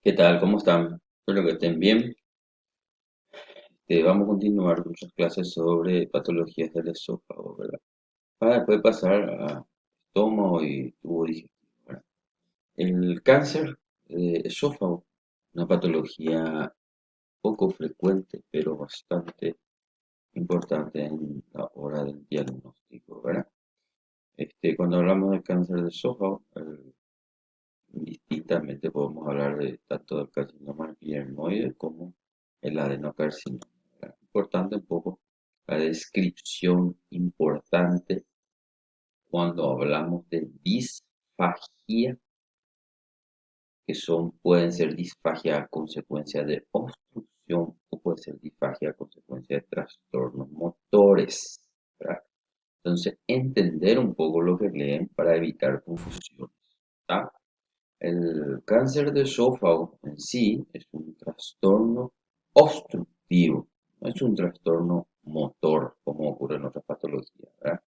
¿Qué tal? ¿Cómo están? Espero que estén bien. Vamos a continuar nuestras clases sobre patologías del esófago, ¿verdad? Para después pasar a estómago y tubo digestivo, ¿verdad? El cáncer de esófago, una patología poco frecuente, pero bastante importante en la hora del diagnóstico, ¿verdad? Cuando hablamos de cáncer de esófago, indistintamente podemos hablar de tanto del carcinoma epidерmoide como el adenocarcinoma. ¿Verdad? Importante un poco la descripción importante cuando hablamos de disfagia, que pueden ser disfagia a consecuencia de obstrucción o puede ser disfagia a consecuencia de trastornos motores. ¿Verdad? Entonces, entender un poco lo que leen para evitar confusiones. ¿Tá? El cáncer de esófago en sí es un trastorno obstructivo, no es un trastorno motor como ocurre en otras patologías, ¿verdad?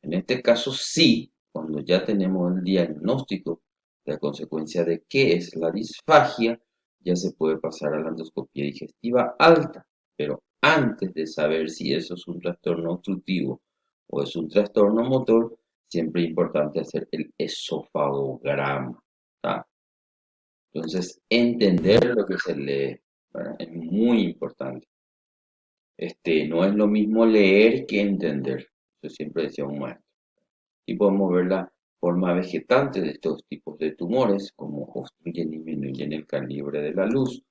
En este caso sí, cuando ya tenemos el diagnóstico de la consecuencia de qué es la disfagia, ya se puede pasar a la endoscopia digestiva alta, pero antes de saber si eso es un trastorno obstructivo o es un trastorno motor, siempre es importante hacer el esofagograma. ¿Tá? Entonces, entender lo que se lee, ¿verdad? Es muy importante. No es lo mismo leer que entender. Eso siempre decía un maestro. Y podemos ver la forma vegetante de estos tipos de tumores, como obstruyen y disminuyen el calibre de la luz.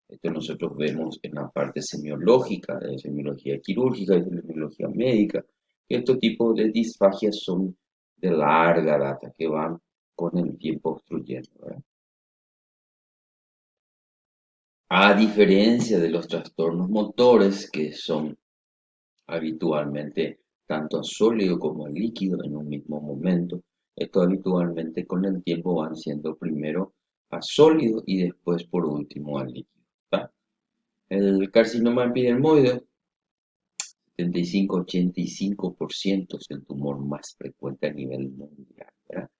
Esto nosotros vemos en la parte semiológica, de semiología quirúrgica y de semiología médica. Estos tipos de disfagias son de larga data, que van con el tiempo obstruyendo, ¿verdad? A diferencia de los trastornos motores, que son habitualmente tanto a sólido como a líquido en un mismo momento, estos habitualmente con el tiempo van siendo primero a sólido y después por último a líquido. ¿Tá? El carcinoma epidermoide, 75-85% es el tumor más frecuente a nivel mundial, ¿verdad?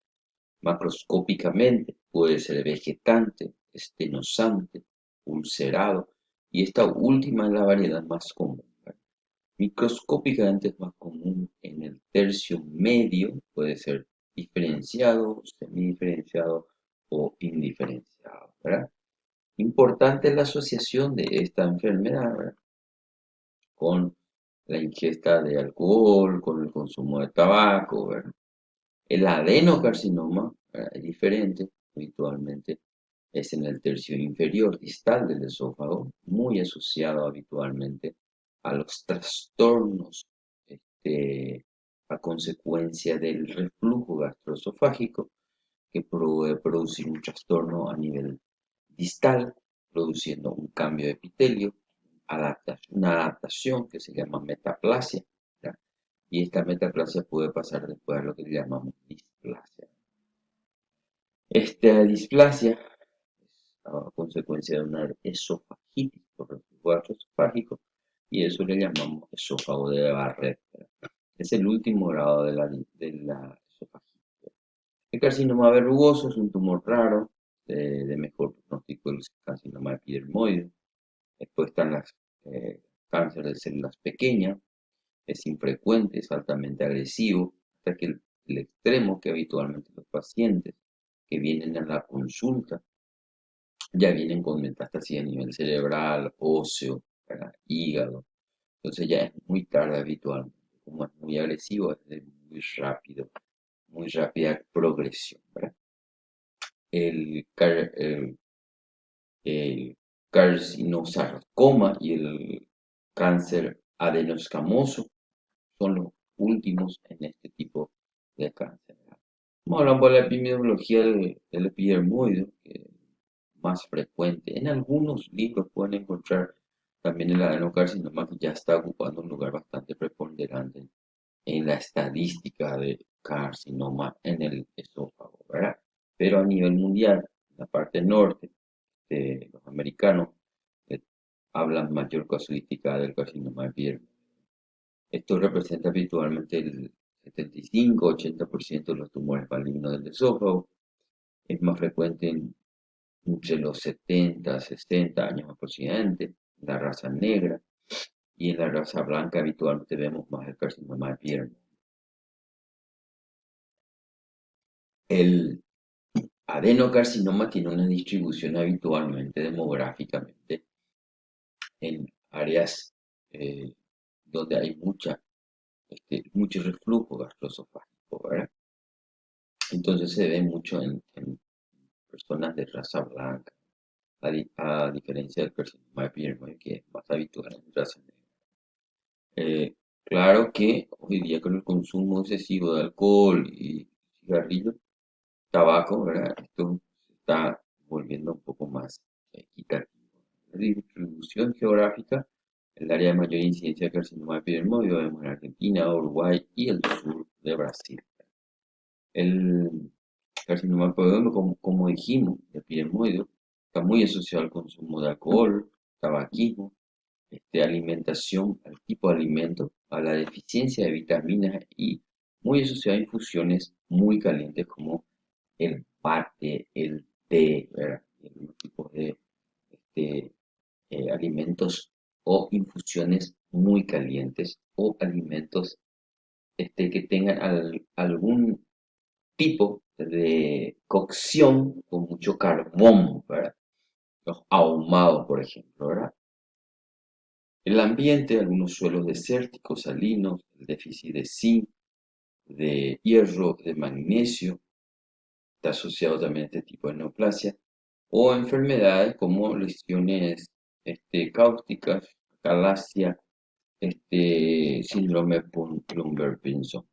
Macroscópicamente puede ser vegetante, estenosante, ulcerado, y esta última es la variedad más común. Microscópicamente es más común en el tercio medio, puede ser diferenciado, semidiferenciado o indiferenciado, ¿verdad? Importante la asociación de esta enfermedad, ¿verdad? Con la ingesta de alcohol, con el consumo de tabaco, ¿verdad? El adenocarcinoma, ¿verdad? Es diferente, habitualmente es en el tercio inferior distal del esófago, muy asociado habitualmente a los trastornos a consecuencia del reflujo gastroesofágico, que puede producir un trastorno a nivel distal, produciendo un cambio de epitelio, una adaptación que se llama metaplasia, ¿ya? Y esta metaplasia puede pasar después a lo que llamamos displasia. Esta displasia a consecuencia de una esofagitis por reflujo gastroesofágico y eso le llamamos esófago de Barrett. Es el último grado de la esofagitis. El carcinoma verrugoso es un tumor raro de mejor pronóstico, el carcinoma epidermoide. Después están las cáncer de células pequeñas, es infrecuente, es altamente agresivo, hasta que el extremo que habitualmente los pacientes que vienen a la consulta ya vienen con metástasis a nivel cerebral, óseo, ¿verdad? Hígado. Entonces ya es muy tarde habitualmente. Como es muy agresivo, es de muy rápida progresión, ¿verdad? El carcinosarcoma y el cáncer adenoscamoso son los últimos en este tipo de cáncer, ¿verdad? Vamos a hablar por la epidemiología del epidermoide, que es más frecuente. En algunos libros pueden encontrar también el adenocarcinoma, que ya está ocupando un lugar bastante preponderante en la estadística de carcinoma en el esófago, ¿verdad? Pero a nivel mundial, en la parte norte de los americanos, eh, hablan mayor casuística del carcinoma epidermoide. Esto representa habitualmente el 75-80% de los tumores malignos del esófago. Es más frecuente entre los 70 60 años aproximadamente, la raza negra, y en la raza blanca habitualmente vemos más el carcinoma de pierna. El adenocarcinoma tiene una distribución habitualmente demográficamente en áreas eh, donde hay mucho reflujo gastroesofágico, ¿verdad? Entonces se ve mucho en personas de raza blanca, a diferencia del carcinoma de pierna, que es más habitual en raza negra. Claro que hoy día con el consumo excesivo de alcohol y cigarrillos, tabaco, ¿verdad? Esto se está volviendo un poco más equitativo. La distribución geográfica, el área de mayor incidencia de carcinoma de epidemio vemos en Argentina, Uruguay y el sur de Brasil. El carcinoma de epidemio, como dijimos, el epidemioide, está muy asociado al consumo de alcohol, tabaquismo, alimentación, al tipo de alimento, a la deficiencia de vitaminas y muy asociado a infusiones muy calientes como el mate, el té, ¿verdad? Y algunos tipos de este, alimentos o infusiones muy calientes o alimentos que tengan algún tipo de cocción con mucho carbón, ¿verdad? Los ahumados, por ejemplo, ¿verdad? El ambiente, algunos suelos desérticos, salinos, el déficit de zinc, de hierro, de magnesio, está asociado también a este tipo de neoplasia, o enfermedades como lesiones cáusticas, calasia, síndrome Plumber-Pinson.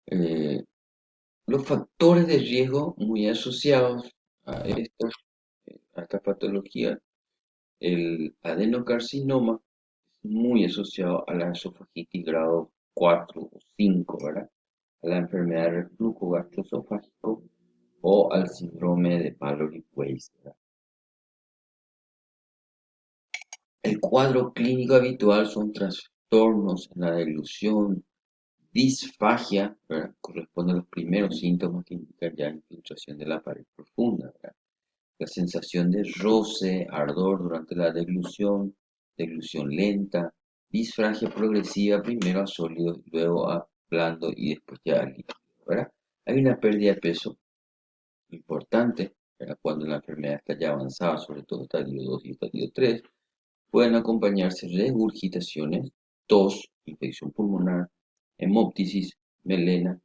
Eh, los factores de riesgo muy asociados a esta patología, el adenocarcinoma, muy asociado a la esofagitis grado 4 o 5, ¿verdad? A la enfermedad de reflujo gastroesofágico o al síndrome de Pylori-Weiss, ¿verdad? El cuadro clínico habitual son trastornos en la deglución, disfagia, ¿verdad? Corresponde a los primeros síntomas que indican ya infiltración de la pared profunda, ¿verdad? La sensación de roce, ardor durante la deglución lenta, disfagia progresiva, primero a sólido, luego a blando y después ya a líquido, ¿verdad? Hay una pérdida de peso importante, ¿verdad? Cuando la enfermedad está ya avanzada, sobre todo estadio 2 y estadio 3, pueden acompañarse regurgitaciones, tos, infección pulmonar, hemoptisis, melena,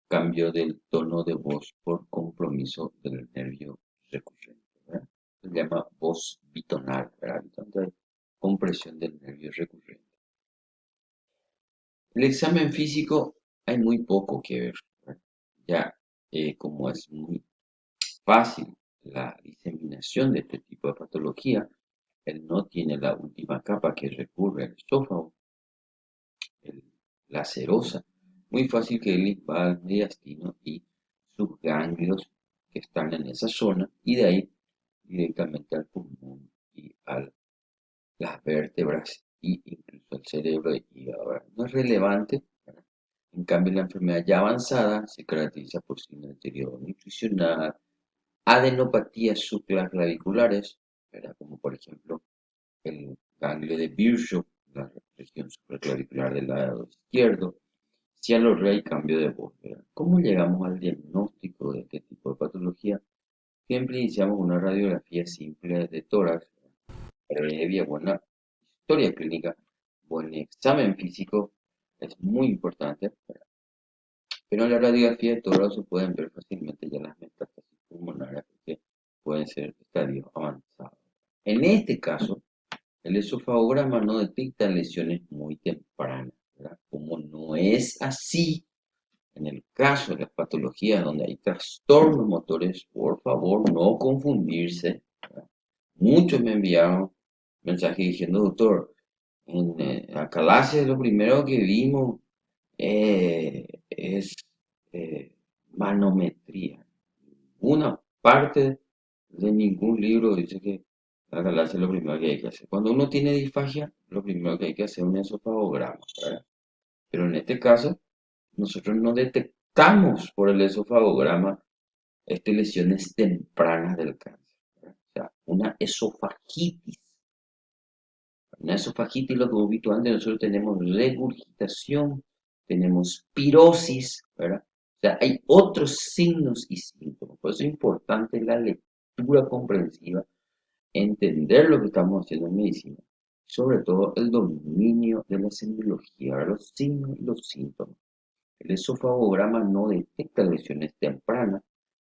cambio del tono de voz por compromiso del nervio recurrente, ¿verdad? Se llama voz bitonal, ¿verdad? Entonces, compresión del nervio recurrente. El examen físico hay muy poco que ver, ¿verdad? Ya, como es muy fácil la diseminación de este tipo de patología, él no tiene la última capa que recurre al esófago, el- la serosa. Muy fácil que él va al mediastino y sus ganglios que están en esa zona y de ahí directamente al pulmón y a las vértebras y incluso al cerebro y ahora no es relevante, ¿verdad? En cambio, la enfermedad ya avanzada se caracteriza por signo de deterioro nutricional, adenopatías supraclaviculares, ¿verdad? Como por ejemplo el ganglio de Virchow, la región supraclavicular del lado izquierdo, cialorrea y cambio de voz, ¿verdad? ¿Cómo llegamos al diagnóstico de este tipo de patología? Siempre iniciamos una radiografía simple de tórax, previa buena historia clínica, buen examen físico, es muy importante, ¿verdad? Pero en la radiografía de tórax se pueden ver fácilmente ya las metástasis pulmonares porque pueden ser estadios avanzados. En este caso, el esofagograma no detecta lesiones muy tempranas, ¿verdad? Como no es así en el caso de las patologías donde hay trastornos motores, por favor, no confundirse, ¿verdad? Muchos me enviaron mensajes diciendo, doctor, en Acalasia lo primero que vimos es manometría. Una parte de ningún libro dice que la galaxia es lo primero que hay que hacer. Cuando uno tiene disfagia, lo primero que hay que hacer es un esofagograma, ¿verdad? Pero en este caso, nosotros no detectamos por el esofagograma lesiones tempranas del cáncer, ¿verdad? O sea, una esofagitis lo que habitualmente nosotros tenemos regurgitación, tenemos pirosis, ¿verdad? O sea, hay otros signos y síntomas. Por eso es importante la lectura comprensiva, entender lo que estamos haciendo en medicina, sobre todo el dominio de la semiología, ¿verdad? Los signos y los síntomas. El esofagograma no detecta lesiones tempranas,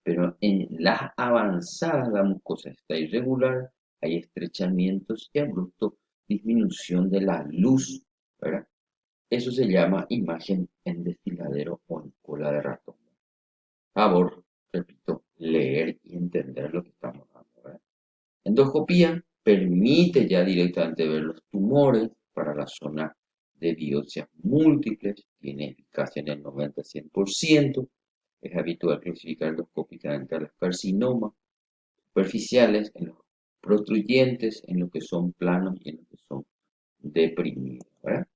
pero en las avanzadas la mucosa está irregular, hay estrechamientos y abrupto disminución de la luz, ¿verdad? Eso se llama imagen en desfiladero o en cola de ratón. Favor, repito, leer y entender lo que estamos hablando, ¿verdad? Endoscopía permite ya directamente ver los tumores para la zona de biopsias múltiples, tiene eficacia en el 90-100%. Es habitual clasificar endoscópicamente a los carcinomas superficiales, en los protruyentes, en los que son planos y en los que son deprimidos, ¿verdad?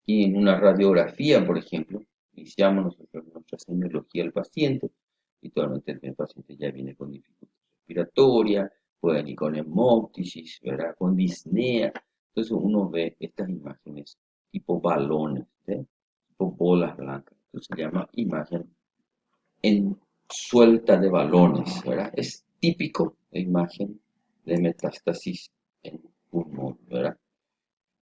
Y en una radiografía, por ejemplo, iniciamos nosotros nuestra semiología del paciente, habitualmente el paciente ya viene con dificultad respiratoria, puede venir con hemoptisis, ¿verdad? Con disnea. Entonces uno ve estas imágenes tipo balones, ¿sí? Tipo bolas blancas. Entonces se llama imagen en suelta de balones, ¿verdad? Es típico de imagen de metástasis en pulmón, ¿verdad?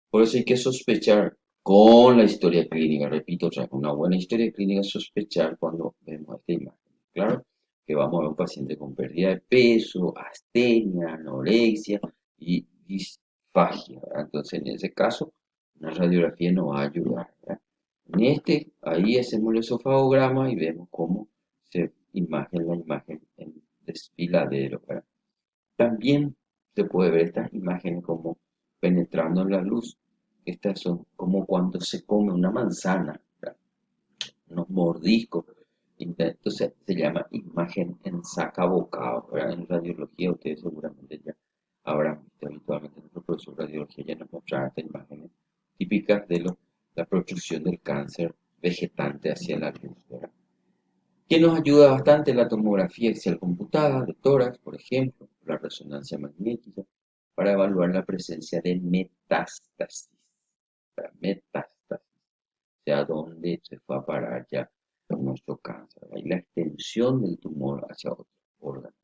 Por eso hay que sospechar con la historia clínica, repito, o sea, con una buena historia clínica, sospechar cuando vemos esta imagen. Claro que vamos a ver un paciente con pérdida de peso, astenia, anorexia y disfagia, ¿verdad? Entonces, en ese caso, una radiografía nos va a ayudar, ¿verdad? Ahí hacemos el esofagograma y vemos cómo la imagen en desfiladero, ¿verdad? También se puede ver estas imágenes como penetrando en la luz. Estas son como cuando se come una manzana, ¿verdad? Unos mordiscos. Entonces se llama imagen en sacabocado, ¿verdad? En radiología ustedes seguramente ya habrán visto habitualmente, nuestro profesor de radiología ya nos mostraba estas imágenes típicas de la protrusión del cáncer vegetante hacia la luz, ¿verdad? Que nos ayuda bastante la tomografía axial computada de tórax, por ejemplo, la resonancia magnética, para evaluar la presencia de metástasis. La metástasis, o sea, dónde se fue a parar ya nuestro cáncer, ¿verdad? Y la extensión del tumor hacia otros órganos.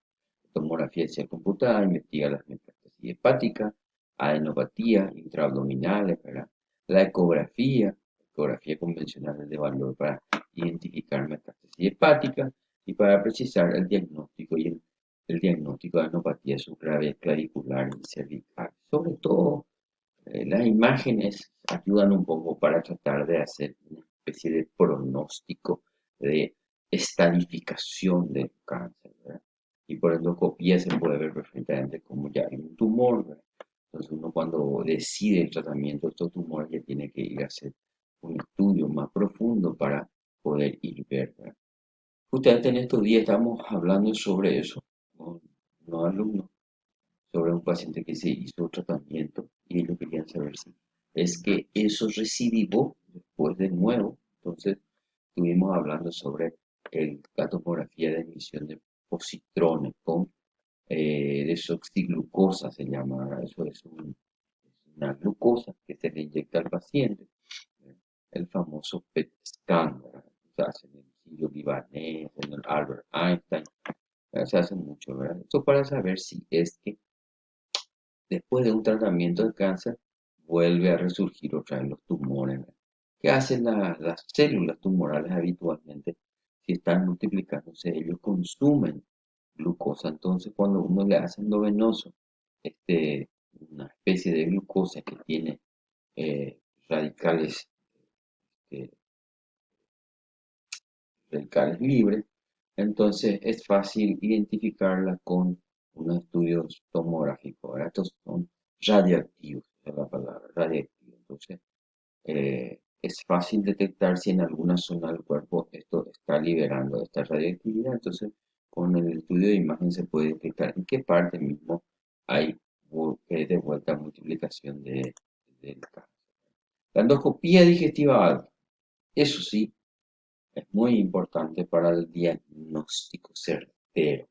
La tomografía axial computada investiga las metástasis hepáticas, adenopatía intraabdominales, ¿verdad? La ecografía convencional es de valor para identificar metástasis hepática y para precisar el diagnóstico y el diagnóstico de adenopatía subclavicular clavicular y cervical. Sobre todo, las imágenes ayudan un poco para tratar de hacer una especie de pronóstico de estadificación del cáncer, ¿verdad? Y por endoscopía se puede ver perfectamente como ya hay un tumor, ¿verdad? Entonces uno cuando decide el tratamiento de estos tumores ya tiene que ir a hacer un estudio más profundo para poder ir ver, ¿verdad? Justamente en estos días estamos hablando sobre eso con unos alumnos, sobre un paciente que se hizo tratamiento y ellos querían saber si es que eso recidivó después de nuevo. Entonces estuvimos hablando sobre la tomografía de emisión de positrones con desoxiglucosa, se llama, ¿verdad? Eso es una glucosa que se le inyecta al paciente, ¿verdad? El famoso PET scan, ¿verdad? Se hace en el Sirio Libanés, en el Albert Einstein, ¿verdad? Se hace mucho, ¿verdad? Esto para saber si es que después de un tratamiento de cáncer, vuelve a resurgir otra vez los tumores, ¿verdad? ¿Qué hacen las células tumorales habitualmente? Si están multiplicándose, ellos consumen glucosa. Entonces, cuando uno le hace endovenoso una especie de glucosa que tiene eh, radicales, eh, radicales libres, entonces es fácil identificarla con unos estudios tomográficos, ¿verdad? Estos son radiactivos, esa es la palabra, radiactivos. Entonces, es fácil detectar si en alguna zona del cuerpo esto está liberando esta radioactividad. Entonces, con el estudio de imagen se puede detectar en qué parte mismo hay de vuelta multiplicación del cáncer. La endoscopía digestiva alta, eso sí, es muy importante para el diagnóstico certero.